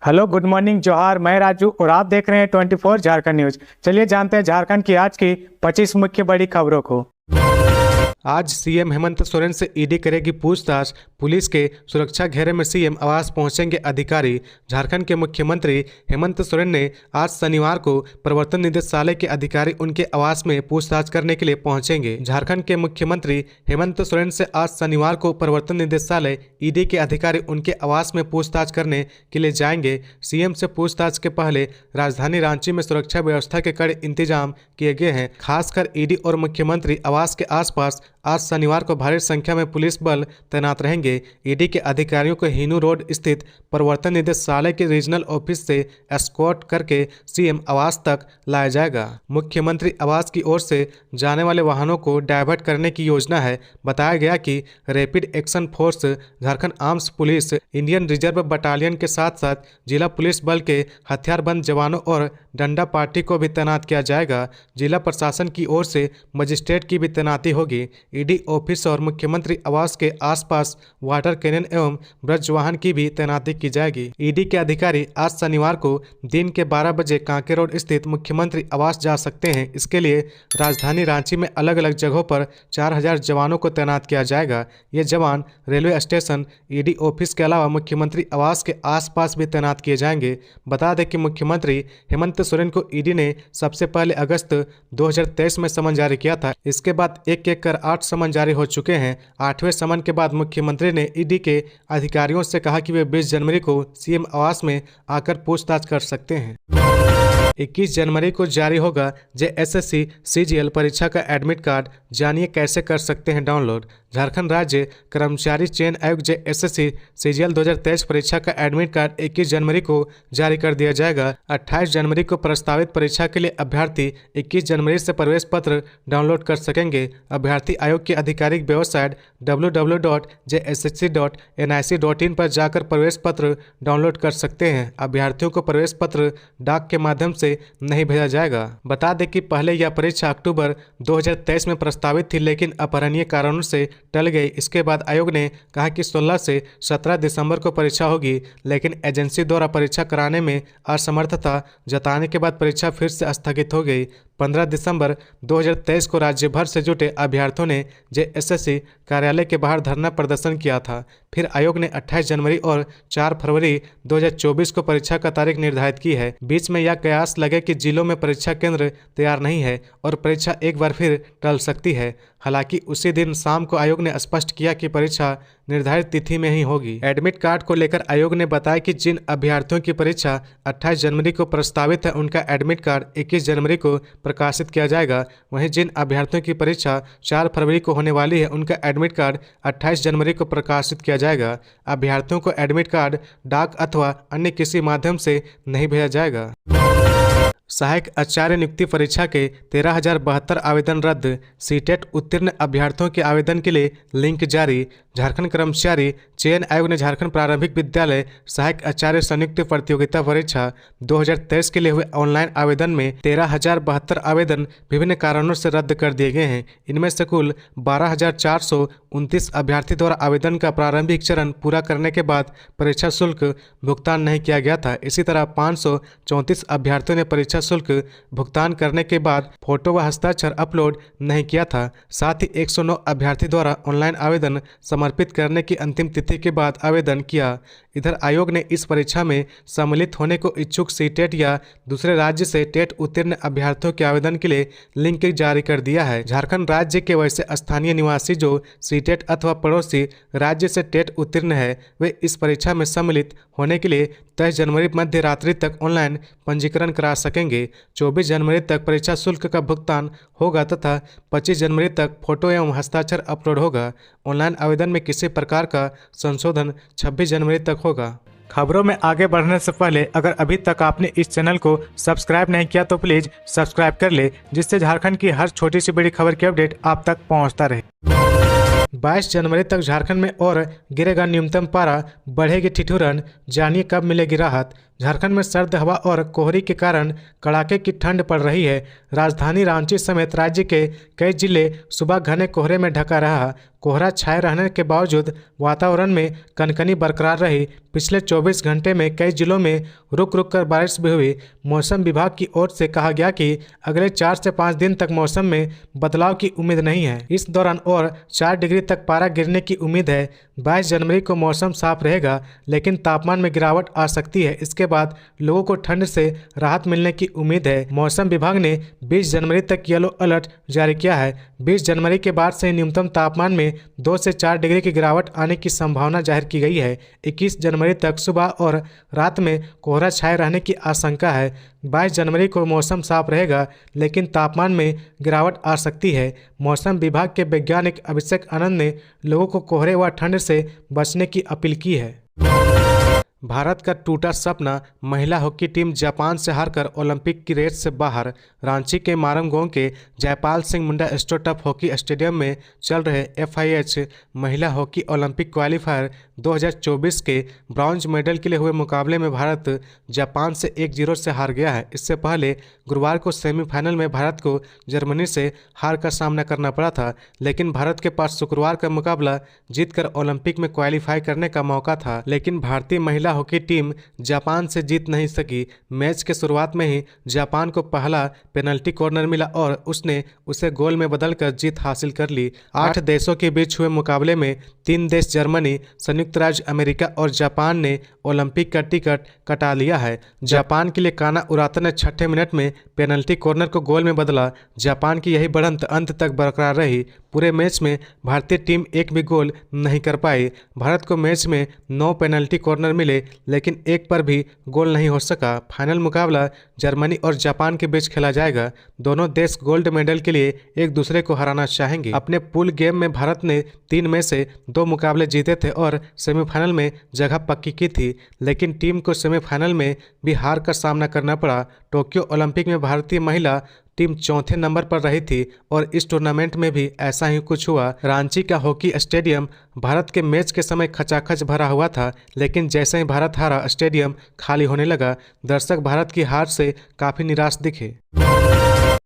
Hello, good morning, जोहार। मैं राजू और आप देख रहे हैं 24 झारखंड न्यूज। चलिए जानते हैं झारखंड की आज की 25 मुख्य बड़ी खबरों को। आज सीएम हेमंत सोरेन से ईडी करेगी पूछताछ। पुलिस के सुरक्षा घेरे में सीएम आवास पहुंचेंगे अधिकारी। झारखंड के मुख्यमंत्री हेमंत सोरेन ने आज शनिवार को प्रवर्तन निदेशालय के अधिकारी उनके आवास में पूछताछ करने के लिए पहुंचेंगे। झारखंड के मुख्यमंत्री हेमंत सोरेन से आज शनिवार को प्रवर्तन निदेशालय ईडी के अधिकारी उनके आवास में पूछताछ करने के लिए जाएंगे। सीएम से पूछताछ के पहले राजधानी रांची में सुरक्षा व्यवस्था के कड़े इंतजाम किए गए हैं। खासकर ईडी और मुख्यमंत्री आवास के आसपास आज शनिवार को भारी संख्या में पुलिस बल तैनात रहेंगे। ईडी के अधिकारियों को हिनू रोड स्थित प्रवर्तन निदेशालय के रीजनल ऑफिस से एस्कॉर्ट करके सीएम आवास तक लाया जाएगा। मुख्यमंत्री आवास की ओर से जाने वाले वाहनों को डायवर्ट करने की योजना है। बताया गया कि rapid action force, Jharkhand arms police, Indian reserve battalion के साथ साथ जिला पुलिस बल के हथियारबंद जवानों और डंडा पार्टी को भी तैनात किया जाएगा। जिला प्रशासन की ओर से मजिस्ट्रेट की भी तैनाती होगी। ईडी ऑफिस और मुख्यमंत्री आवास के आसपास वाटर कैनन एवं ब्रज वाहन की भी तैनाती की जाएगी। ईडी के अधिकारी आज शनिवार को दिन के 12 बजे कांके रोड स्थित मुख्यमंत्री आवास जा सकते हैं। इसके लिए राजधानी रांची में अलग अलग जगहों पर 4000 जवानों को तैनात किया जाएगा। ये जवान रेलवे स्टेशन, ईडी ऑफिस के अलावा मुख्यमंत्री आवास के आसपास भी तैनात किए जाएंगे। बता दें कि मुख्यमंत्री हेमंत सोरेन को ईडी ने सबसे पहले अगस्त 2023 में समन जारी किया था। इसके बाद एक एक कर 8 समन जारी हो चुके हैं। 8वें समन के बाद मुख्यमंत्री ने ईडी के अधिकारियों से कहा कि वे 20 जनवरी को सीएम आवास में आकर पूछताछ कर सकते हैं। 21 जनवरी को जारी होगा जेएसएससी सीजीएल परीक्षा का एडमिट कार्ड। जानिए कैसे कर सकते हैं डाउनलोड। झारखंड राज्य कर्मचारी चयन आयोग जेएसएससी सीजीएल 2023 परीक्षा का एडमिट कार्ड 21 जनवरी को जारी कर दिया जाएगा। 28 जनवरी को प्रस्तावित परीक्षा के लिए अभ्यर्थी 21 जनवरी से प्रवेश पत्र डाउनलोड कर सकेंगे। अभ्यर्थी आयोग की आधिकारिक वेबसाइट www.jssc.nic.in पर जाकर प्रवेश पत्र डाउनलोड कर सकते हैं। अभ्यर्थियों को प्रवेश पत्र डाक के माध्यम से नहीं भेजा जाएगा। बता दें कि पहले यह परीक्षा अक्टूबर 2023 में प्रस्तावित थी, लेकिन अपहरणीय कारणों से टल गई। इसके बाद आयोग ने कहा कि 16 से 17 दिसंबर को परीक्षा होगी, लेकिन एजेंसी द्वारा परीक्षा कराने में असमर्थता जताने के बाद परीक्षा फिर से स्थगित हो गई। 15 दिसंबर 2023 को राज्य भर से जुटे अभ्यर्थियों ने जेएसएससी कार्यालय के बाहर धरना प्रदर्शन किया था। फिर आयोग ने 28 जनवरी और 4 फरवरी 2024 को परीक्षा का तारीख निर्धारित की है। बीच में यह कयास लगे कि जिलों में परीक्षा केंद्र तैयार नहीं है और परीक्षा एक बार फिर टल सकती है। हालांकि उसी दिन शाम को आयोग ने स्पष्ट किया कि परीक्षा निर्धारित तिथि में ही होगी। एडमिट कार्ड को लेकर आयोग ने बताया कि जिन अभ्यर्थियों की परीक्षा 28 जनवरी को प्रस्तावित है, उनका एडमिट कार्ड 21 जनवरी को प्रकाशित किया जाएगा। वहीं जिन अभ्यर्थियों की परीक्षा 4 फरवरी को होने वाली है, उनका एडमिट कार्ड 28 जनवरी को प्रकाशित किया जाएगा। अभ्यर्थियों को एडमिट कार्ड डाक अथवा अन्य किसी माध्यम से नहीं भेजा जाएगा। सहायक आचार्य नियुक्ति परीक्षा के 13,072 आवेदन रद्द। सीटेट उत्तीर्ण अभ्यर्थियों के आवेदन के लिए लिंक जारी। झारखंड कर्मचारी चयन आयोग ने झारखंड प्रारंभिक विद्यालय सहायक आचार्य संयुक्त प्रतियोगिता परीक्षा 2023 के लिए हुए ऑनलाइन आवेदन में 13,072 आवेदन विभिन्न कारणों से रद्द कर दिए गए हैं। इनमें से कुल 12,429 अभ्यर्थी द्वारा आवेदन का प्रारंभिक चरण पूरा करने के बाद परीक्षा शुल्क भुगतान नहीं किया गया था। इसी तरह 534 अभ्यर्थियों ने परीक्षा शुल्क भुगतान करने के बाद फोटो व हस्ताक्षर अपलोड नहीं किया था। साथ ही 109 अभ्यर्थी द्वारा ऑनलाइन आवेदन समर्पित करने की अंतिम तिथि के बाद आवेदन किया। इधर आयोग ने इस परीक्षा में सम्मिलित होने को इच्छुक सीटेट या दूसरे राज्य से टेट उत्तीर्ण अभ्यर्थियों के आवेदन के लिए लिंक जारी कर दिया है। झारखंड राज्य के वैसे स्थानीय निवासी जो सीटेट अथवा पड़ोसी राज्य से टेट उत्तीर्ण है, वे इस परीक्षा में सम्मिलित होने के लिए 23 जनवरी मध्य रात्रि तक ऑनलाइन पंजीकरण करा सकेंगे। 24 जनवरी तक परीक्षा शुल्क का भुगतान होगा तथा 25 जनवरी तक फोटो एवं हस्ताक्षर अपलोड होगा। ऑनलाइन आवेदन में किसी प्रकार का संशोधन 26 जनवरी तक होगा। खबरों में आगे बढ़ने से पहले अगर अभी तक आपने इस चैनल को सब्सक्राइब नहीं किया तो प्लीज सब्सक्राइब कर ले, जिससे झारखंड की हर छोटी सी बड़ी खबर की अपडेट आप तक पहुंचता रहे। 22 जनवरी तक झारखंड में और गिरेगा न्यूनतम पारा, बढ़ेगी ठिठुरन। जानिए कब मिलेगी राहत। झारखंड में सर्द हवा और कोहरे के कारण कड़ाके की ठंड पड़ रही है। राजधानी रांची समेत राज्य के कई जिले सुबह घने कोहरे में ढका रहा। कोहरा छाए रहने के बावजूद वातावरण में कनकनी बरकरार रही। पिछले 24 घंटे में कई जिलों में रुक रुक कर बारिश भी हुई। मौसम विभाग की ओर से कहा गया कि अगले 4 से 5 दिन तक मौसम में बदलाव की उम्मीद नहीं है। इस दौरान और 4 डिग्री तक पारा गिरने की उम्मीद है। 22 जनवरी को मौसम साफ रहेगा, लेकिन तापमान में गिरावट आ सकती है। इसके बाद लोगों को ठंड से राहत मिलने की उम्मीद है। मौसम विभाग ने 20 जनवरी तक येलो अलर्ट जारी किया है। 20 जनवरी के बाद से न्यूनतम तापमान में 2 से 4 डिग्री की गिरावट आने की संभावना जाहिर की गई है। 21 जनवरी तक सुबह और रात में कोहरा छाए रहने की आशंका है। 22 जनवरी को मौसम साफ रहेगा, लेकिन तापमान में गिरावट आ सकती है। मौसम विभाग के वैज्ञानिक अभिषेक आनंद ने लोगों को कोहरे व ठंड से बचने की अपील की है। भारत का टूटा सपना, महिला हॉकी टीम जापान से हारकर ओलंपिक की रेस से बाहर। रांची के मारंगों के Jaipal Singh Munda astroturf hockey stadium में चल रहे FIH महिला हॉकी ओलंपिक क्वालिफायर 2024 के ब्रॉन्ज मेडल के लिए हुए मुकाबले में भारत जापान से 1-0 से हार गया है। इससे पहले गुरुवार को सेमीफाइनल में भारत को जर्मनी से हार का सामना करना पड़ा था, लेकिन भारत के पास शुक्रवार का मुकाबला जीतकर ओलंपिक में क्वालिफाई करने का मौका था। लेकिन भारतीय महिला हॉकी टीम जापान से जीत नहीं सकी। मैच के शुरुआत में ही जापान को पहला पेनल्टी कॉर्नर मिला और उसने उसे गोल में बदलकर जीत हासिल कर ली। 8 देशों के बीच हुए मुकाबले में 3 देश जर्मनी, संयुक्त राज्य अमेरिका और जापान ने ओलंपिक का टिकट कटा लिया है। जापान के लिए काना उराता ने 6ठे मिनट में पेनल्टी कॉर्नर को गोल में बदला। जापान की यही बढ़त अंत तक बरकरार रही। पूरे मैच में भारतीय टीम एक भी गोल नहीं कर पाई। भारत को मैच में 9 पेनल्टी कॉर्नर मिले, लेकिन एक पर भी गोल नहीं हो सका। फाइनल मुकाबला जर्मनी और जापान के बीच खेला जाएगा। दोनों देश गोल्ड मेडल के लिए एक दूसरे को हराना चाहेंगे। अपने पूल गेम में भारत ने 3 में से 2 मुकाबले जीते थे और सेमीफाइनल में जगह पक्की की थी, लेकिन टीम को सेमीफाइनल में भी हार का सामना करना पड़ा। टोक्यो ओलंपिक में भारतीय महिला टीम 4थे नंबर पर रही थी और इस टूर्नामेंट में भी ऐसा ही कुछ हुआ। रांची का हॉकी स्टेडियम भारत के मैच के समय खचाखच भरा हुआ था, लेकिन जैसे ही भारत हारा स्टेडियम खाली होने लगा। दर्शक भारत की हार से काफी निराश दिखे।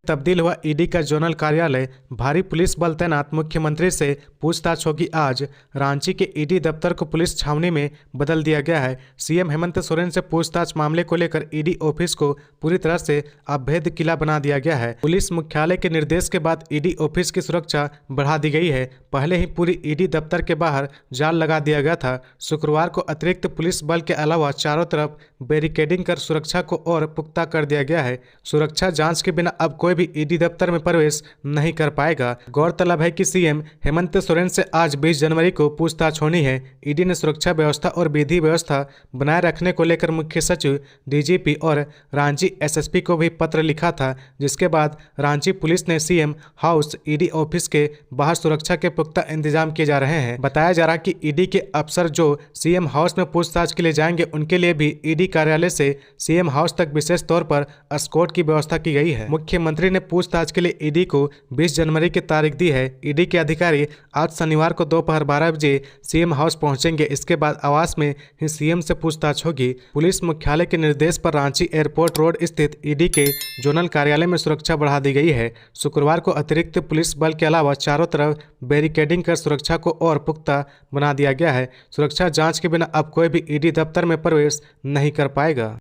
तब्दील हुआ ईडी का जोनल कार्यालय, भारी पुलिस बल तैनात। मुख्यमंत्री से पूछताछ होगी आज। रांची के ईडी दफ्तर को पुलिस छावनी में बदल दिया गया है। सीएम हेमंत सोरेन से पूछताछ मामले को लेकर ईडी ऑफिस को पूरी तरह से अभेद किला बना दिया गया है। पुलिस मुख्यालय के निर्देश के बाद ईडी ऑफिस की सुरक्षा बढ़ा दी गई है। पहले ही पूरी ईडी दफ्तर के बाहर जाल लगा दिया गया था। शुक्रवार को अतिरिक्त पुलिस बल के अलावा चारों तरफ बैरिकेडिंग कर सुरक्षा को और पुख्ता कर दिया गया है। सुरक्षा जांच के बिना अब कोई भी ईडी दफ्तर में प्रवेश नहीं कर पाएगा। गौरतलब है कि सीएम हेमंत सोरेन से आज 20 जनवरी को पूछताछ होनी है। ईडी ने सुरक्षा व्यवस्था और विधि व्यवस्था बनाए रखने को लेकर मुख्य सचिव, डीजीपी और रांची एसएसपी को भी पत्र लिखा था, जिसके बाद रांची पुलिस ने सीएम हाउस, ईडी ऑफिस के बाहर सुरक्षा के पुख्ता इंतजाम किए जा रहे हैं। बताया जा रहा है कि ईडी के अफसर जो सीएम हाउस में पूछताछ के लिए जाएंगे, उनके लिए भी ईडी कार्यालय से सीएम हाउस तक विशेष तौर पर एस्कॉर्ट की व्यवस्था की गई है। मुख्यमंत्री ने पूछताछ के लिए ईडी को 20 जनवरी की तारीख दी है। ईडी के अधिकारी आज शनिवार को दोपहर 12 बजे सीएम हाउस पहुंचेंगे। इसके बाद आवास में ही सीएम से पूछताछ होगी। पुलिस मुख्यालय के निर्देश पर रांची एयरपोर्ट रोड स्थित ईडी के जोनल कार्यालय में सुरक्षा बढ़ा दी गई है। शुक्रवार को अतिरिक्त पुलिस बल के अलावा चारों तरफ बैरिकेडिंग कर सुरक्षा को और पुख्ता बना दिया गया है। सुरक्षा जांच के बिना अब कोई भी ईडी दफ्तर में प्रवेश नहीं कर पाएगा।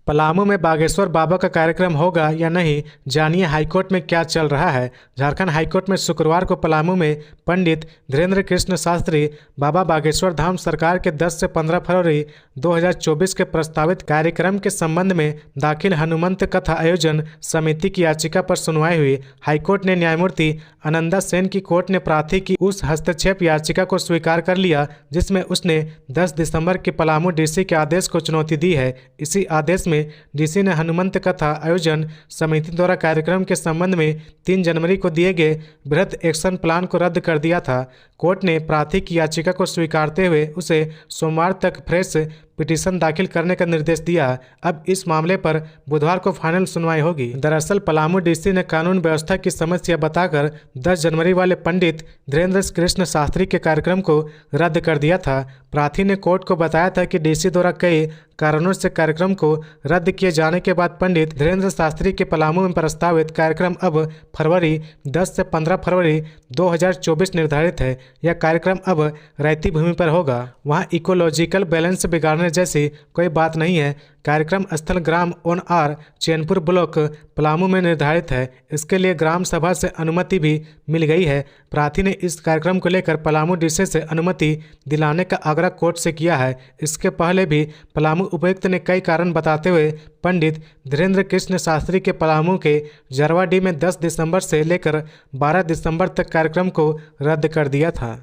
पलामू में बागेश्वर बाबा का कार्यक्रम होगा या नहीं, जानिए हाईकोर्ट में क्या चल रहा है। झारखंड हाईकोर्ट में शुक्रवार को पलामू में पंडित धीरेन्द्र कृष्ण शास्त्री बाबा बागेश्वर धाम सरकार के 10 से 15 फरवरी 2024 के प्रस्तावित कार्यक्रम के संबंध में दाखिल हनुमंत कथा आयोजन समिति की याचिका पर सुनवाई हुई। हाईकोर्ट ने न्यायमूर्ति आनंदा सेन की कोर्ट ने प्रार्थी की उस हस्तक्षेप याचिका को स्वीकार कर लिया, जिसमें उसने 10 दिसंबर के पलामू डीसी के आदेश को चुनौती दी है। इसी आदेश में डीसी ने हनुमंत कथा आयोजन समिति द्वारा कार्यक्रम के संबंध में 3 जनवरी को दिए गए बृहद एक्शन प्लान को रद्द कर दिया था। कोर्ट ने प्रार्थी की याचिका को स्वीकारते हुए उसे सोमवार तक फ्रेश पिटीशन दाखिल करने का निर्देश दिया। अब इस मामले पर बुधवार को फाइनल सुनवाई होगी। दरअसल पलामू डीसी ने कानून व्यवस्था की समस्या बताकर 10 जनवरी वाले पंडित धीरेन्द्र कृष्ण शास्त्री के कार्यक्रम को रद्द कर दिया था। प्रार्थी ने कोर्ट को बताया था कि डीसी द्वारा कई कारणों से कार्यक्रम को रद्द किए जाने के बाद पंडित धीरेन्द्र शास्त्री के पलामू में प्रस्तावित कार्यक्रम अब फरवरी 10 से 15 फरवरी 2024 निर्धारित है। यह कार्यक्रम अब रैती भूमि पर होगा। वहां इकोलॉजिकल बैलेंस बिगाड़ने जैसी कोई बात नहीं है। कार्यक्रम स्थल ग्राम ओनआर चैनपुर ब्लॉक पलामू में निर्धारित है। इसके लिए ग्राम सभा से अनुमति भी मिल गई है। प्रार्थी ने इस कार्यक्रम को लेकर पलामू डीसी से अनुमति दिलाने का आग्रह कोर्ट से किया है। इसके पहले भी पलामू उपायुक्त ने कई कारण बताते हुए पंडित धीरेन्द्र कृष्ण शास्त्री के पलामू के जरवाडी में 10 दिसंबर से लेकर 12 दिसंबर तक कार्यक्रम को रद्द कर दिया था।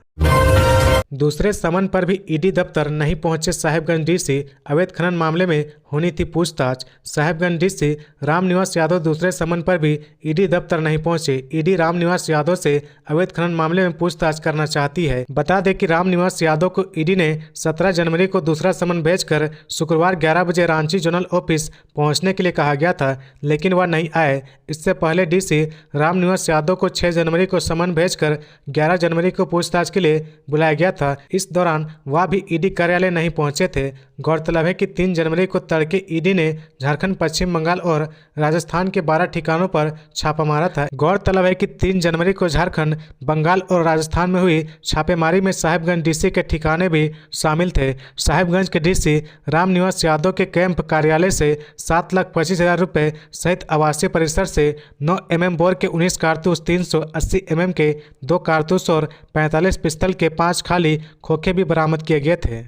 दूसरे समन पर भी ईडी दफ्तर नहीं पहुंचे साहेबगंज डीसी। अवैध खनन मामले में होनी थी पूछताछ। साहेबगंज डीसी रामनिवास यादव दूसरे समन पर भी ईडी दफ्तर नहीं पहुंचे। ईडी रामनिवास यादव से अवैध खनन मामले में पूछताछ करना चाहती है। बता दें कि रामनिवास यादव को ईडी ने 17 जनवरी को दूसरा समन भेजकर शुक्रवार 11 बजे रांची जोनल ऑफिस पहुंचने के लिए कहा गया था, लेकिन वह नहीं आए। इससे पहले डीसी रामनिवास यादव को 6 जनवरी को समन भेजकर 11 जनवरी को पूछताछ के लिए बुलाया गया था। इस दौरान वह भी ईडी कार्यालय नहीं पहुंचे थे। गौरतलब है कि 3 जनवरी को तड़के ईडी ने झारखंड, पश्चिम बंगाल और राजस्थान के 12 ठिकानों पर छापा मारा था। गौरतलब है कि 3 जनवरी को झारखंड, बंगाल और राजस्थान में हुई छापेमारी में साहेबगंज डीसी के ठिकाने भी शामिल थे। साहेबगंज के डीसी रामनिवास यादव के कैंप कार्यालय से 7,25,000 रुपये सहित आवासीय परिसर से 9 mm बोर के 19 कारतूस, 380 mm के 2 कारतूस और 45 पिस्टल के 5 खाली खोखे भी बरामद किए गए थे।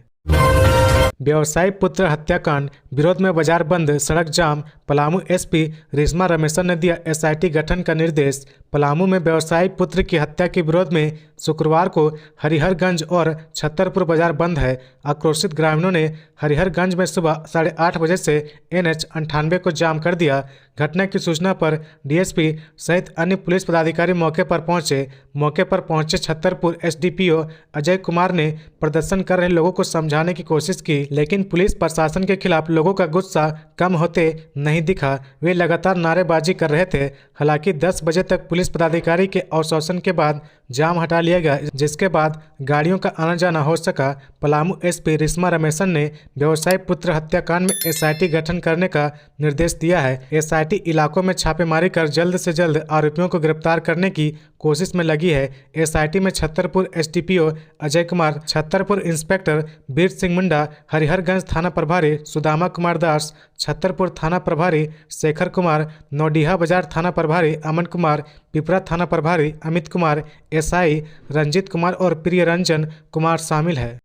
व्यवसायी पुत्र हत्याकांड विरोध में बाजार बंद, सड़क जाम। पलामू एसपी रेशमा रमेशन ने दिया एसआईटी गठन का निर्देश। पलामू में व्यवसायी पुत्र की हत्या के विरोध में शुक्रवार को हरिहरगंज और छतरपुर बाजार बंद है। आक्रोशित ग्रामीणों ने हरिहरगंज में सुबह 8:30 बजे से NH 98 को जाम कर दिया। घटना की सूचना पर डीएसपी सहित अन्य पुलिस पदाधिकारी मौके पर पहुंचे। मौके पर पहुंचे छतरपुर एसडीपीओ अजय कुमार ने प्रदर्शन कर रहे लोगों को समझाने की कोशिश की, लेकिन पुलिस प्रशासन के खिलाफ लोगों का गुस्सा कम होते नहीं दिखा। वे लगातार नारेबाजी कर रहे थे। हालांकि 10 बजे तक पुलिस पदाधिकारी के आश्वासन के बाद जाम हटा लिया गया, जिसके बाद गाड़ियों का आना जाना हो सका। पलामू एसपी रेशमा रमेशन ने व्यवसायी पुत्र हत्याकांड में एसआईटी गठन करने का निर्देश दिया है। एसआईटी इलाकों में छापेमारी कर जल्द से जल्द आरोपियों को गिरफ्तार करने की कोशिश में लगी है। एसआईटी में छतरपुर एसडीपीओ अजय कुमार, छतरपुर इंस्पेक्टर वीर सिंह मुंडा, हरिहरगंज थाना प्रभारी सुदामा कुमार दास, छतरपुर थाना प्रभारी शेखर कुमार, नौडीहा बाजार थाना प्रभारी अमन कुमार, पिपरा थाना प्रभारी अमित कुमार, एसआई रंजीत कुमार और प्रिय रंजन कुमार शामिल है।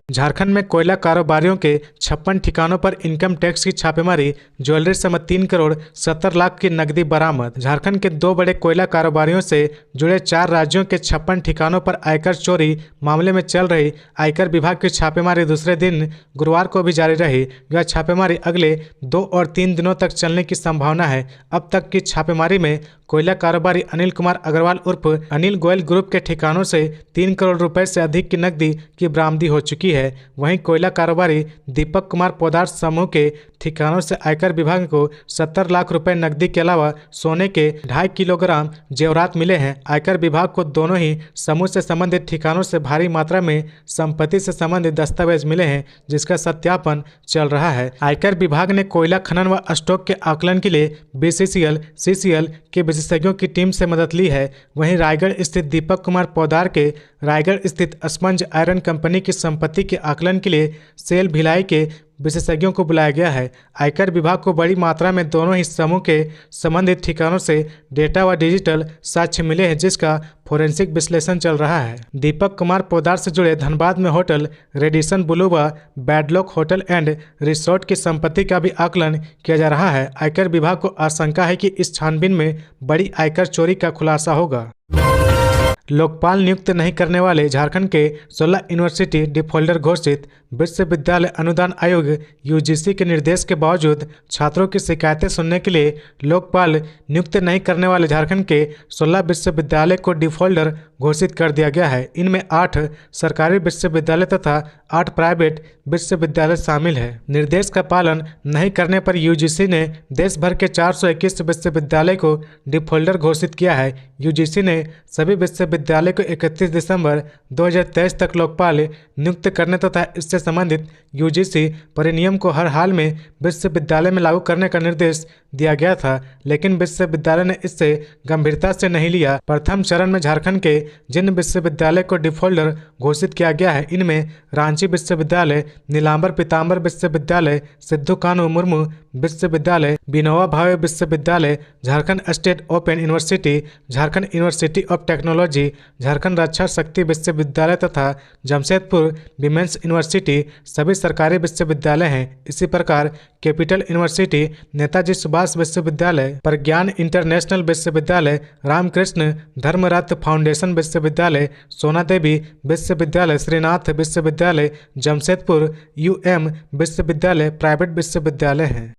झारखंड में कोयला कारोबारियों के 56 ठिकानों पर इनकम टैक्स की छापेमारी, ज्वेलरी समेत 3 करोड़ 70 लाख की नकदी बरामद। झारखंड के 2 बड़े कोयला कारोबारियों से जुड़े 4 राज्यों के 56 ठिकानों पर आयकर चोरी मामले में चल रही आयकर विभाग की छापेमारी दूसरे दिन गुरुवार को भी जारी रही। यह छापेमारी अगले 2 और 3 दिनों तक चलने की संभावना है। अब तक की छापेमारी में कोयला कारोबारी अनिल कुमार अग्रवाल उर्फ अनिल गोयल ग्रुप के ठिकानों से 3 करोड़ रुपए से अधिक की नकदी की बरामदी हो चुकी है। वहीं कोयला कारोबारी दीपक कुमार पोदार समूह के ठिकानों से आयकर विभाग को 70 लाख रुपए नकदी के अलावा सोने के 2.5 किलोग्राम जेवरात मिले हैं। आयकर विभाग को दोनों ही समूह से संबंधित ठिकानों से भारी मात्रा में संपत्ति से संबंधित दस्तावेज मिले हैं, जिसका सत्यापन चल रहा है। आयकर विभाग ने कोयला खनन व स्टॉक के आकलन के लिए BCCL, CCL के विशेषज्ञों की टीम से मदद ली है। वहीं रायगढ़ स्थित दीपक कुमार पोदार के रायगढ़ स्थित स्पंज आयरन कंपनी की संपत्ति के आकलन के लिए सेल भिलाई के विशेषज्ञों को बुलाया गया है। आयकर विभाग को बड़ी मात्रा में दोनों ही समूह के संबंधित ठिकानों से डेटा व डिजिटल साक्ष्य मिले हैं, जिसका फोरेंसिक विश्लेषण चल रहा है। दीपक कुमार पोदार से जुड़े धनबाद में होटल रेडिसन ब्लू व बैडलॉक होटल एंड रिसोर्ट की संपत्ति का भी आकलन किया जा रहा है। आयकर विभाग को आशंका है कि इस छानबीन में बड़ी आयकर चोरी का खुलासा होगा। लोकपाल नियुक्त नहीं करने वाले झारखंड के 16 यूनिवर्सिटी डिफॉल्टर घोषित। विश्वविद्यालय अनुदान आयोग यूजीसी के निर्देश के बावजूद छात्रों की शिकायतें सुनने के लिए लोकपाल नियुक्त नहीं करने वाले झारखंड के 16 विश्वविद्यालय को डिफॉल्टर घोषित कर दिया गया है। इनमें 8 सरकारी विश्वविद्यालय तथा 8 प्राइवेट विश्वविद्यालय शामिल है। निर्देश का पालन नहीं करने पर यूजीसी ने देश भर के 421 विश्वविद्यालय को डिफॉल्टर घोषित किया है। यूजीसी ने सभी विश्वविद्यालय को 31 दिसंबर 2023 तक लोकपाल नियुक्त करने तथा इससे संबंधित यूजीसी परिनियम को हर हाल में विश्वविद्यालय में लागू करने का निर्देश दिया गया था, लेकिन विश्वविद्यालय ने इससे गंभीरता से नहीं लिया। प्रथम चरण में झारखंड के जिन विश्वविद्यालय को डिफॉल्टर घोषित किया गया है, इनमें रांची विश्वविद्यालय, नीलांबर पीताम्बर विश्वविद्यालय, सिद्धू कानू मुर्मू विश्वविद्यालय, Vinoba Bhave Vishwavidyalaya, Jharkhand state open university, Jharkhand university of technology, Jharkhand Raksha Shakti Vishwavidyalaya तथा जमशेदपुर विमेंस यूनिवर्सिटी सभी सरकारी विश्वविद्यालय हैं। इसी प्रकार कैपिटल यूनिवर्सिटी, नेताजी सुभाष विश्वविद्यालय, प्रज्ञान इंटरनेशनल विश्वविद्यालय, रामकृष्ण धर्मरथ फाउंडेशन विश्वविद्यालय, सोना देवी विश्वविद्यालय, श्रीनाथ विश्वविद्यालय, जमशेदपुर यूएम विश्वविद्यालय प्राइवेट विश्वविद्यालय हैं।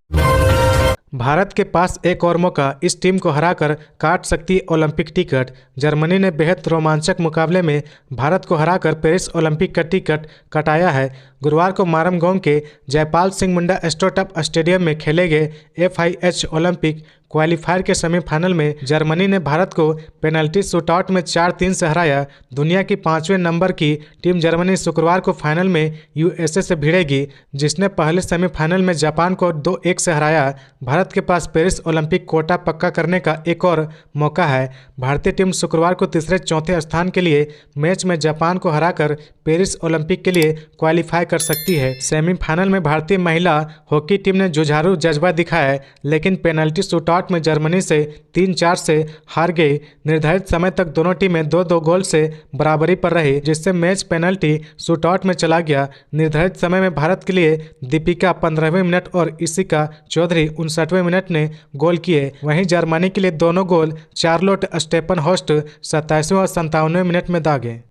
भारत के पास एक और मौका, इस टीम को हराकर काट सकती है ओलंपिक टिकट। जर्मनी ने बेहद रोमांचक मुकाबले में भारत को हराकर पेरिस ओलंपिक का टिकट कटाया है। गुरुवार को मारमगोंग के जयपाल सिंह मुंडा एस्ट्रोटर्फ स्टेडियम में खेले गए FIH ओलंपिक क्वालीफायर के सेमीफाइनल में जर्मनी ने भारत को पेनल्टी शूटआउट में 4-3 से हराया। दुनिया की 5वें नंबर की टीम जर्मनी शुक्रवार को फाइनल में USA से भिड़ेगी, जिसने पहले सेमीफाइनल में जापान को 2-1 से हराया। भारत के पास पेरिस ओलंपिक कोटा पक्का करने का एक और मौका है। भारतीय टीम शुक्रवार को तीसरे-चौथे स्थान के लिए मैच में जापान को हराकर पेरिस ओलंपिक के लिए क्वालीफाई कर सकती है। सेमीफाइनल में भारतीय महिला हॉकी टीम ने जुझारू जज्बा दिखाया, लेकिन पेनल्टी शूटआउट में जर्मनी से 3-4 से हार गई। निर्धारित समय तक दोनों टीमें 2-2 गोल से बराबरी पर रही, जिससे मैच पेनल्टी शूटआउट में चला गया। निर्धारित समय में भारत के लिए दीपिका 15वें मिनट और इशिका चौधरी 59वें मिनट ने गोल किए। वहीं जर्मनी के लिए दोनों गोल चार्लोट स्टेफनहोर्स्ट 27वें और 57वें मिनट में दागे।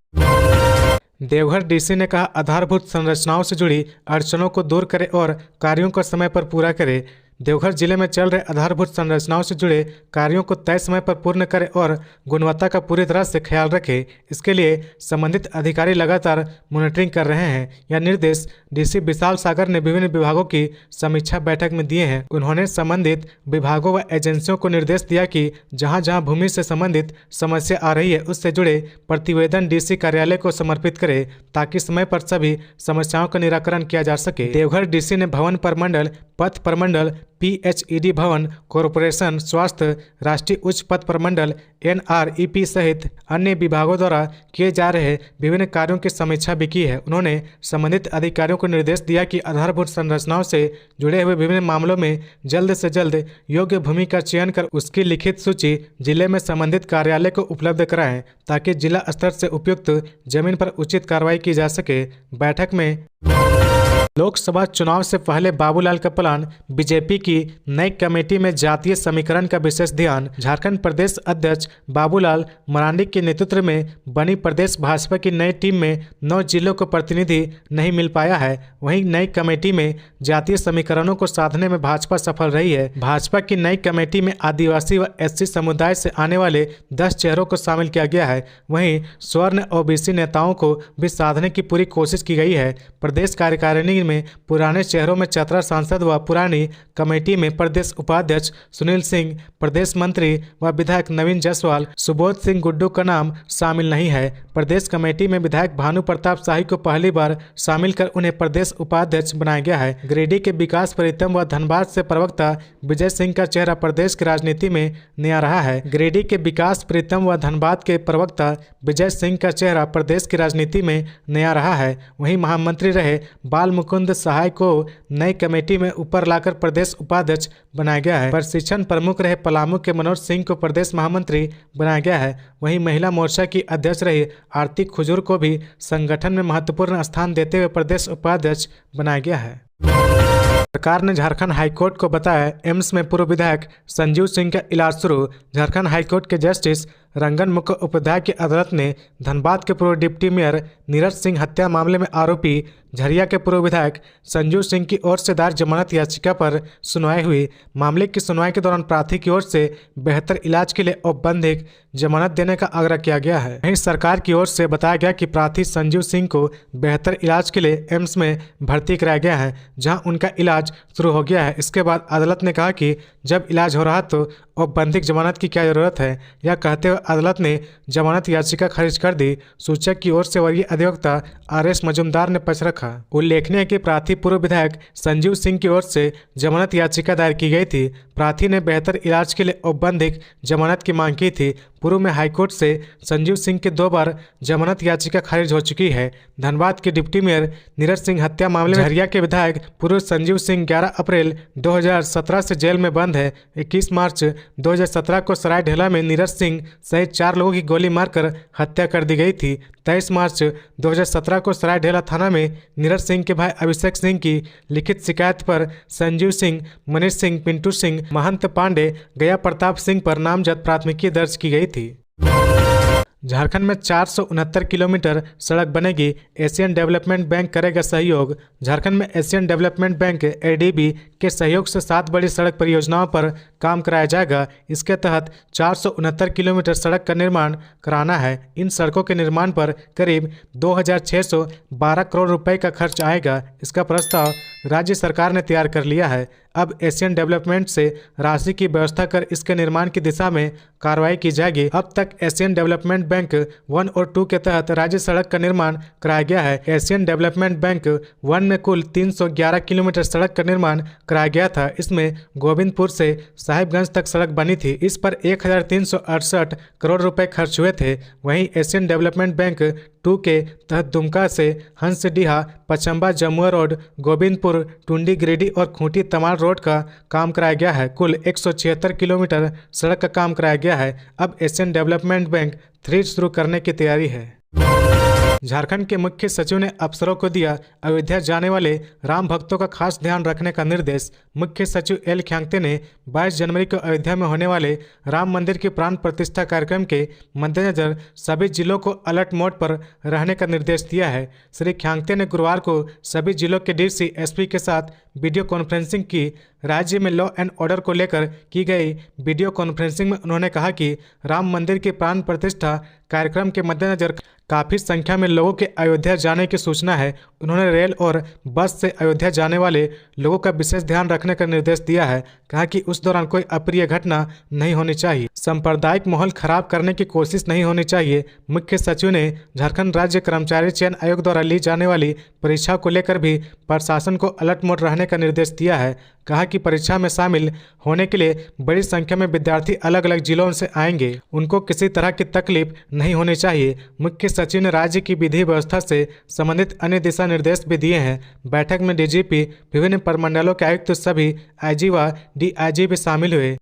देवघर डीसी ने कहा, आधारभूत संरचनाओं से जुड़ी अड़चनों को दूर करें और कार्यों को समय पर पूरा करें। देवघर जिले में चल रहे आधारभूत संरचनाओं से जुड़े कार्यों को तय समय पर पूर्ण करें और गुणवत्ता का पूरी तरह से ख्याल रखें। इसके लिए संबंधित अधिकारी लगातार मॉनिटरिंग कर रहे हैं। यह निर्देश डीसी विशाल सागर ने विभिन्न विभागों की समीक्षा बैठक में दिए हैं। उन्होंने संबंधित विभागों व एजेंसियों को निर्देश दिया कि जहां जहां भूमि से संबंधित समस्या आ रही है, उससे जुड़े प्रतिवेदन डीसी कार्यालय को समर्पित करें, ताकि समय पर सभी समस्याओं का निराकरण किया जा सके। देवघर डीसी ने भवन प्रमंडल, पथ प्रमंडल, PHED भवन, कॉरपोरेशन, स्वास्थ्य, राष्ट्रीय उच्च पथ प्रमंडल, NREP सहित अन्य विभागों द्वारा किए जा रहे विभिन्न कार्यों की समीक्षा भी की है। उन्होंने संबंधित अधिकारियों को निर्देश दिया कि आधारभूत संरचनाओं से जुड़े हुए विभिन्न मामलों में जल्द से जल्द योग्य भूमि का चयन कर उसकी लिखित सूची जिले में संबंधित कार्यालय को उपलब्ध कराएं, ताकि जिला स्तर से उपयुक्त जमीन पर उचित कार्रवाई की जा सके। बैठक में लोकसभा चुनाव से पहले बाबूलाल का प्लान, बीजेपी की नई कमेटी में जातीय समीकरण का विशेष ध्यान। झारखंड प्रदेश अध्यक्ष बाबूलाल मरांडी के नेतृत्व में बनी प्रदेश भाजपा की नई टीम में 9 जिलों को प्रतिनिधि नहीं मिल पाया है। वहीं नई कमेटी में जातीय समीकरणों को साधने में भाजपा सफल रही है। भाजपा की नई कमेटी में आदिवासी व SC समुदाय से आने वाले 10 चेहरों को शामिल किया गया है। वहीं स्वर्ण OBC नेताओं को भी साधने की पूरी कोशिश की गई है। प्रदेश कार्यकारिणी में पुराने शहरों में चतरा सांसद व पुरानी कमेटी में प्रदेश उपाध्यक्ष सुनील सिंह, प्रदेश मंत्री व विधायक नवीन जायसवाल, सुबोध सिंह गुड्डू का नाम शामिल नहीं है। प्रदेश कमेटी में विधायक भानु प्रताप शाही को पहली बार शामिल कर उन्हें प्रदेश उपाध्यक्ष बनाया गया है। गिरिडीह के विकास प्रीतम व धनबाद से प्रवक्ता विजय सिंह का चेहरा प्रदेश की राजनीति में नया रहा है। गिरिडीह के विकास प्रीतम व धनबाद के प्रवक्ता विजय सिंह का चेहरा प्रदेश की राजनीति में नया रहा है। वहीं महामंत्री रहे बाल मुकुंद सहाय को नई कमेटी में ऊपर लाकर प्रदेश उपाध्यक्ष बनाया गया है। प्रशिक्षण प्रमुख रहे पलामू के मनोज सिंह को प्रदेश महामंत्री बनाया गया है। वहीं महिला मोर्चा की अध्यक्ष रही आरती खुजूर को भी संगठन में महत्वपूर्ण स्थान देते हुए प्रदेश उपाध्यक्ष बनाया गया है। सरकार ने झारखंड हाईकोर्ट को बताया एम्स में पूर्व विधायक संजीव सिंह का इलाज शुरू। झारखंड हाईकोर्ट के जस्टिस रंगन मुखोपाध्याय की अदालत ने धनबाद के पूर्व डिप्टी मेयर नीरज सिंह हत्या मामले में आरोपी झरिया के पूर्व विधायक संजीव सिंह की ओर से दायर जमानत याचिका पर सुनवाई हुई। मामले की सुनवाई के दौरान प्रार्थी की ओर से बेहतर इलाज के लिए औपबंधिक जमानत देने का आग्रह किया गया है। वहीं सरकार की ओर से बताया गया कि प्रार्थी संजीव सिंह को बेहतर इलाज के लिए एम्स में भर्ती कराया गया है, जहां उनका इलाज शुरू हो गया है। इसके बाद अदालत ने कहा कि जब इलाज हो रहा तो औपबंधिक जमानत की क्या जरूरत है। यह कहते हुए अदालत ने जमानत याचिका खारिज कर दी। सूचक की ओर से वरीय अधिवक्ता आर.एस. मजूमदार ने पक्ष रखा। उल्लेखनीय है कि प्रार्थी पूर्व विधायक संजीव सिंह की ओर से जमानत याचिका दायर की गई थी। प्रार्थी ने बेहतर इलाज के लिए औपबंधिक जमानत की मांग की थी। पूर्व में हाईकोर्ट से संजीव सिंह की 2 बार जमानत याचिका खारिज हो चुकी है। धनबाद के डिप्टी मेयर नीरज सिंह हत्या मामले में झरिया के विधायक पूर्व संजीव सिंह 11 अप्रैल 2017 से जेल में बंद है। 21 मार्च 2017 को सरायढेला में नीरज सिंह सहित 4 लोगों की गोली मारकर हत्या कर दी गई थी। 23 मार्च 2017 को सरायढेला थाना में नीरज सिंह के भाई अभिषेक सिंह की लिखित शिकायत पर संजीव सिंह, मनीष सिंह, पिंटू सिंह, महंत पांडे, गया प्रताप सिंह पर नामजद प्राथमिकी दर्ज की गई थी। झारखंड में 469 किलोमीटर सड़क बनेगी, एशियन डेवलपमेंट बैंक करेगा सहयोग। झारखंड में एशियन डेवलपमेंट बैंक एडीबी के सहयोग से 7 बड़ी सड़क परियोजनाओं पर काम कराया जाएगा। इसके तहत 469 किलोमीटर सड़क का निर्माण कराना है। इन सड़कों के निर्माण पर करीब 2612 करोड़ रुपए का खर्च आएगा। इसका प्रस्ताव राज्य सरकार ने तैयार कर लिया है। अब एशियन डेवलपमेंट से राशि की व्यवस्था कर इसके निर्माण की दिशा में कार्रवाई की जाएगी। अब तक एशियन डेवलपमेंट बैंक 1 और 2 के तहत राज्य सड़क का निर्माण कराया गया है। एशियन डेवलपमेंट बैंक 1 में कुल 311 किलोमीटर सड़क का निर्माण कराया गया था। इसमें गोविंदपुर से साहिबगंज तक सड़क बनी थी। इस पर 1368 करोड़ रुपए खर्च हुए थे। वहीं एशियन डेवलपमेंट बैंक 2 के तहत दुमका से हंसडीहा, पचम्बा, जमुआ रोड, गोविंदपुर, टुंडी, गिरिडीह और खूंटी तमाल रोड का काम कराया गया है। कुल 176 किलोमीटर सड़क का काम कराया गया है। अब एशियन डेवलपमेंट बैंक 3 शुरू करने की तैयारी है। झारखंड के मुख्य सचिव ने अफसरों को दिया अयोध्या जाने वाले राम भक्तों का खास ध्यान रखने का निर्देश। मुख्य सचिव एल ख्यांगते ने 22 जनवरी को अयोध्या में होने वाले राम मंदिर के प्राण प्रतिष्ठा कार्यक्रम के मद्देनजर सभी जिलों को अलर्ट मोड पर रहने का निर्देश दिया है। श्री ख्यांगते ने गुरुवार को सभी जिलों के डीसी, एसपी के साथ वीडियो कॉन्फ्रेंसिंग की। राज्य में लॉ एंड ऑर्डर को लेकर की गई वीडियो कॉन्फ्रेंसिंग में उन्होंने कहा कि राम मंदिर के प्राण प्रतिष्ठा कार्यक्रम के मद्देनजर काफ़ी संख्या में लोगों के अयोध्या जाने की सूचना है। उन्होंने रेल और बस से अयोध्या जाने वाले लोगों का विशेष ध्यान रखने का निर्देश दिया है। कहा कि उस दौरान कोई अप्रिय घटना नहीं होनी चाहिए, सांप्रदायिक माहौल खराब करने की कोशिश नहीं होनी चाहिए। मुख्य सचिव ने झारखंड राज्य कर्मचारी चयन आयोग द्वारा ली जाने वाली परीक्षा को लेकर भी प्रशासन को अलर्ट मोड रहने का निर्देश दिया है। कहा कि परीक्षा में शामिल होने के लिए बड़ी संख्या में विद्यार्थी अलग अलग जिलों से आएंगे, उनको किसी तरह की तकलीफ नहीं होनी चाहिए। मुख्य सचिव ने राज्य की विधि व्यवस्था से संबंधित अन्य दिशा निर्देश भी दिए हैं। बैठक में डीजीपी, विभिन्न प्रमंडलों के आयुक्त, सभी आईजी व डीआईजी भी शामिल हुए।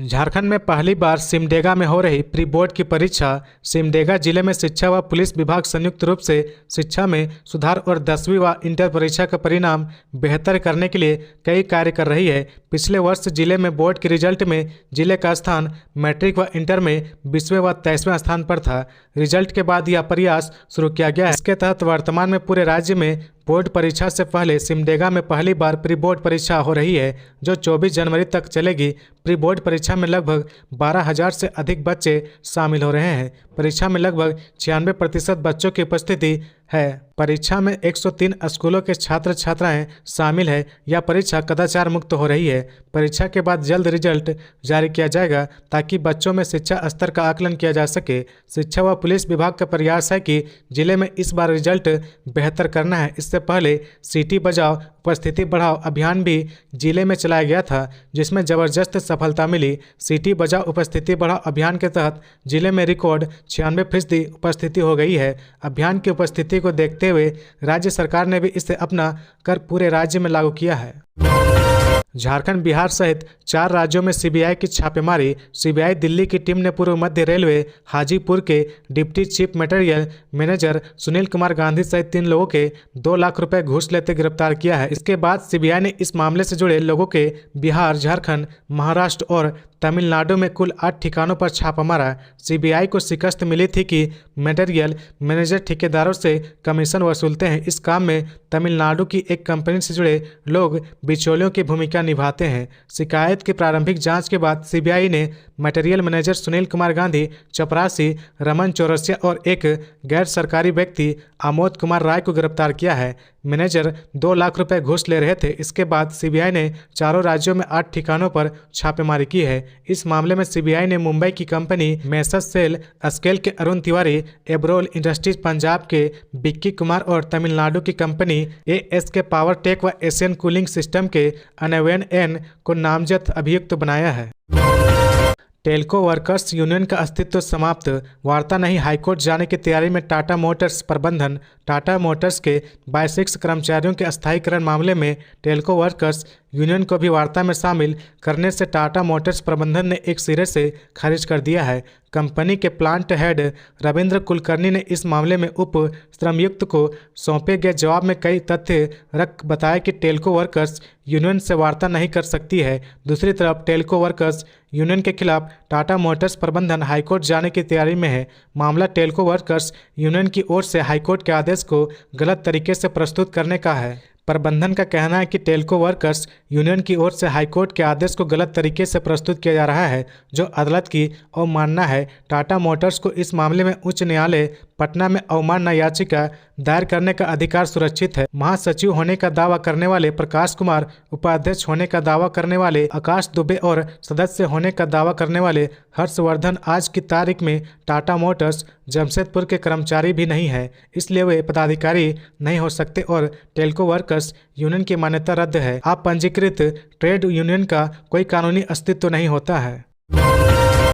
झारखंड में पहली बार सिमडेगा में हो रही प्री बोर्ड की परीक्षा। सिमडेगा जिले में शिक्षा व पुलिस विभाग संयुक्त रूप से शिक्षा में सुधार और 10वीं व इंटर परीक्षा का परिणाम बेहतर करने के लिए कई कार्य कर रही है। पिछले वर्ष जिले में बोर्ड के रिजल्ट में जिले का स्थान मैट्रिक व इंटर में 20वें व 23वें स्थान पर था। रिजल्ट के बाद यह प्रयास शुरू किया गया है। इसके तहत वर्तमान में पूरे राज्य में बोर्ड परीक्षा से पहले सिमडेगा में पहली बार प्री बोर्ड परीक्षा हो रही है, जो 24 जनवरी तक चलेगी। प्री बोर्ड परीक्षा में लगभग 12,000 से अधिक बच्चे शामिल हो रहे हैं। परीक्षा में लगभग 96% बच्चों की उपस्थिति है। परीक्षा में 103 स्कूलों के छात्र छात्राएं शामिल है। यह परीक्षा कदाचार मुक्त हो रही है। परीक्षा के बाद जल्द रिजल्ट जारी किया जाएगा ताकि बच्चों में शिक्षा स्तर का आकलन किया जा सके। शिक्षा व पुलिस विभाग का प्रयास है कि जिले में इस बार रिजल्ट बेहतर करना है। इससे पहले सीटी बजाओ उपस्थिति बढ़ाओ अभियान भी जिले में चलाया गया था, जिसमें जबरदस्त सफलता मिली। सीटी बजाओ उपस्थिति बढ़ाओ अभियान के तहत जिले में रिकॉर्ड 96% उपस्थिति हो गई है। अभियान की उपस्थिति को देखते हुए राज्य सरकार ने भी इसे अपना कर पूरे राज्य में लागू किया है। झारखंड, बिहार सहित 4 राज्यों में सीबीआई की छापेमारी। सीबीआई दिल्ली की टीम ने पूर्व मध्य रेलवे हाजीपुर के deputy chief material manager Sunil Kumar Gandhi सहित 3 लोगों के 2 लाख रुपए घूस लेते गिरफ्तार किया है। इसके बाद सीबीआई ने इस मामले से जुड़े लोगों के बिहार, झारखंड, महाराष्ट्र और तमिलनाडु में कुल 8 ठिकानों पर छापा मारा। सीबीआई को शिकस्त मिली थी कि मटेरियल मैनेजर ठेकेदारों से कमीशन वसूलते हैं। इस काम में तमिलनाडु की एक कंपनी से जुड़े लोग बिचौलियों की भूमिका निभाते हैं। शिकायत की प्रारंभिक जांच के बाद सीबीआई ने मटेरियल मैनेजर सुनील कुमार गांधी, चपरासी रमन चौरसिया और एक गैर सरकारी व्यक्ति आमोद कुमार राय को गिरफ्तार किया है। मैनेजर 2 लाख रुपए घूस ले रहे थे। इसके बाद सीबीआई ने चारों राज्यों में 8 ठिकानों पर छापेमारी की है। इस मामले में सीबीआई ने मुंबई की कंपनी मेसर्स सेल स्केल के अरुण तिवारी, एब्रोल इंडस्ट्रीज पंजाब के बिक्की कुमार और तमिलनाडु की कंपनी एएसके पावर टेक व एशियन कूलिंग सिस्टम के अनवेन एन को नामजद अभियुक्त बनाया है। टेल्को वर्कर्स यूनियन का अस्तित्व समाप्त, वार्ता नहीं, हाईकोर्ट जाने की तैयारी में टाटा मोटर्स प्रबंधन। टाटा मोटर्स के 22 कर्मचारियों के अस्थायीकरण मामले में टेल्को वर्कर्स यूनियन को भी वार्ता में शामिल करने से टाटा मोटर्स प्रबंधन ने एक सिरे से खारिज कर दिया है। कंपनी के प्लांट हेड रविंद्र कुलकर्णी ने इस मामले में उप श्रमयुक्त को सौंपे गए जवाब में कई तथ्य रख बताया कि टेल्को वर्कर्स यूनियन से वार्ता नहीं कर सकती है। दूसरी तरफ टेल्को वर्कर्स यूनियन के खिलाफ टाटा मोटर्स प्रबंधन हाईकोर्ट जाने की तैयारी में है। मामला टेल्को वर्कर्स यूनियन की ओर से हाईकोर्ट के आदेश को गलत तरीके से प्रस्तुत करने का है। प्रबंधन का कहना है कि टेल्को वर्कर्स यूनियन की ओर से हाईकोर्ट के आदेश को गलत तरीके से प्रस्तुत किया जा रहा है, जो अदालत की अवमानना है। टाटा मोटर्स को इस मामले में उच्च न्यायालय पटना में अवमानना याचिका दायर करने का अधिकार सुरक्षित है। महासचिव होने का दावा करने वाले प्रकाश कुमार, उपाध्यक्ष होने का दावा करने वाले आकाश दुबे और सदस्य होने का दावा करने वाले हर्षवर्धन आज की तारीख में टाटा मोटर्स जमशेदपुर के कर्मचारी भी नहीं है, इसलिए वे पदाधिकारी नहीं हो सकते और टेल्को वर्कर्स यूनियन की मान्यता रद्द है। आप पंजीकृत ट्रेड यूनियन का कोई कानूनी अस्तित्व नहीं होता है।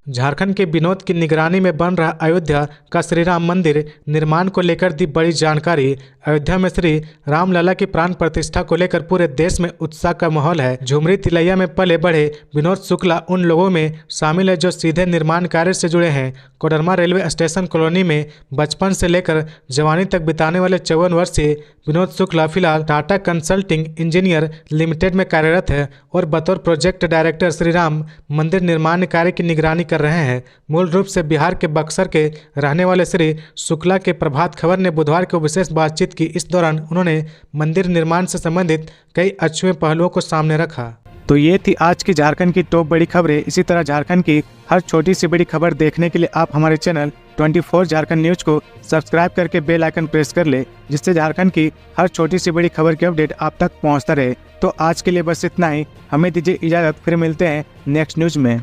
झारखंड के विनोद की निगरानी में बन रहा अयोध्या का श्री राम मंदिर निर्माण को लेकर दी बड़ी जानकारी। अयोध्या में श्री रामलला की प्राण प्रतिष्ठा को लेकर पूरे देश में उत्साह का माहौल है। झुमरी तिलैया में पले बढ़े विनोद शुक्ला उन लोगों में शामिल है जो सीधे निर्माण कार्य से जुड़े हैं। कोडरमा रेलवे स्टेशन कॉलोनी में बचपन से लेकर जवानी तक बिताने वाले 54 वर्षीय विनोद शुक्ला फिलहाल टाटा कंसल्टिंग इंजीनियर लिमिटेड में कार्यरत है और बतौर प्रोजेक्ट डायरेक्टर श्री राम मंदिर निर्माण कार्य की निगरानी कर रहे हैं। मूल रूप से बिहार के बक्सर के रहने वाले श्री शुक्ला के प्रभात खबर ने बुधवार को विशेष बातचीत की। इस दौरान उन्होंने मंदिर निर्माण से संबंधित कई अछूते पहलुओं को सामने रखा। तो ये थी आज की झारखंड की टॉप बड़ी खबरें। इसी तरह झारखंड की हर छोटी सी बड़ी खबर देखने के लिए आप हमारे चैनल 24 झारखंड न्यूज को सब्सक्राइब करके बेल आइकन प्रेस कर ले, जिससे झारखंड की हर छोटी सी बड़ी खबर की अपडेट आप तक पहुंचता रहे। तो आज के लिए बस इतना ही, हमें दीजिए इजाजत, फिर मिलते हैं नेक्स्ट न्यूज में।